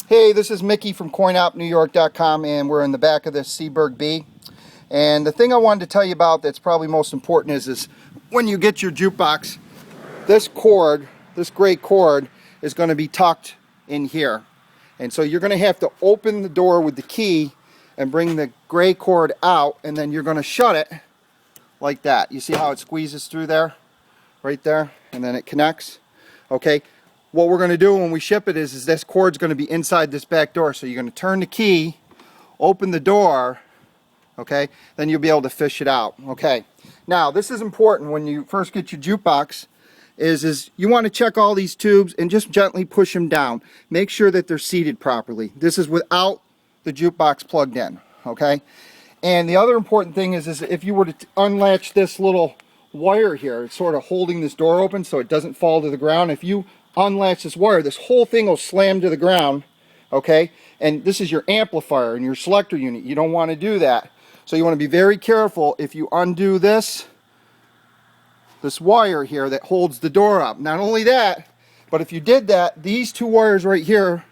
Hey, this is Mickey from CoinOpNewYork.com, and we're in the back of the Seaberg B. And the thing I wanted to tell you about that's probably most important is when you get your jukebox, this cord, this gray cord, is going to be tucked in here. And so you're going to have to open the door with the key and bring the gray cord out, and then you're going to shut it like that. You see how it squeezes through there? Right there, and then it connects. Okay. What we're going to do when we ship it is this cord's going to be inside this back door. So you're going to turn the key, open the door, okay, then you'll be able to fish it out. Okay, now this is important when you first get your jukebox, is you want to check all these tubes and just gently push them down. Make sure that they're seated properly. This is without the jukebox plugged in, okay. And the other important thing is if you were to unlatch this little wire here, it's sort of holding this door open so it doesn't fall to the ground. If you unlatch this wire, this whole thing will slam to the ground, okay? And this is your amplifier and your selector unit. You don't want to do that. So you want to be very careful if you undo this wire here that holds the door up. Not only that, but if you did that, these two wires right here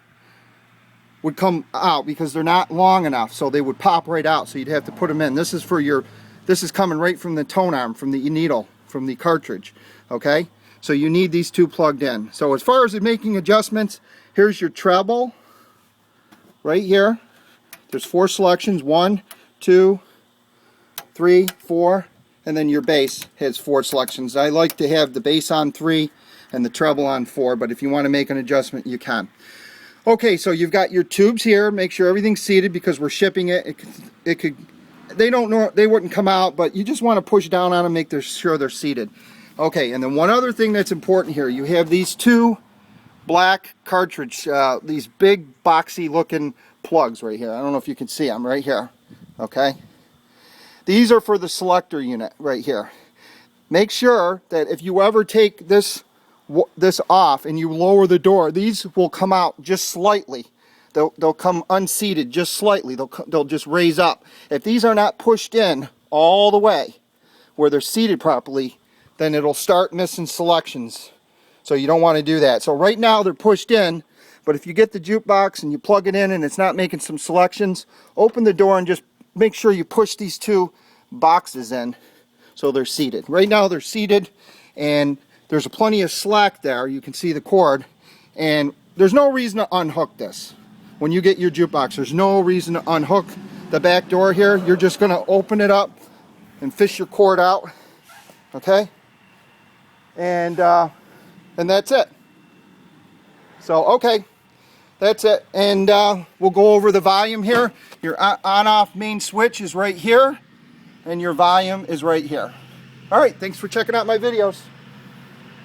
would come out because they're not long enough, so they would pop right out, so you'd have to put them in. This is for your, this is coming right from the tone arm, from the needle, from the cartridge, okay? So you need these two plugged in. So as far as making adjustments, here's your treble right here. There's 4 selections, 1, 2, 3, 4, and then your bass has 4 selections. I like to have the bass on 3 and the treble on 4, but if you want to make an adjustment, you can. Okay, so you've got your tubes here. Make sure everything's seated because we're shipping it. It could they wouldn't come out, but you just want to push down on them, make sure they're seated. Okay, and then one other thing that's important here, you have these 2 black cartridge, these big boxy looking plugs right here. I don't know if you can see them right here, okay? These are for the selector unit right here. Make sure that if you ever take this off and you lower the door, these will come out just slightly. They'll come unseated just slightly. They'll just raise up. If these are not pushed in all the way where they're seated properly, then it'll start missing selections. So you don't want to do that. So right now they're pushed in, but if you get the jukebox and you plug it in and it's not making some selections, open the door and just make sure you push these 2 boxes in so they're seated. Right now they're seated and there's plenty of slack there. You can see the cord, and there's no reason to unhook this. When you get your jukebox, there's no reason to unhook the back door here. You're just going to open it up and fish your cord out, okay? And that's it. So okay, that's it. And we'll go over the volume here. Your on-off main switch is right here, and your volume is right here. All right, thanks for checking out my videos.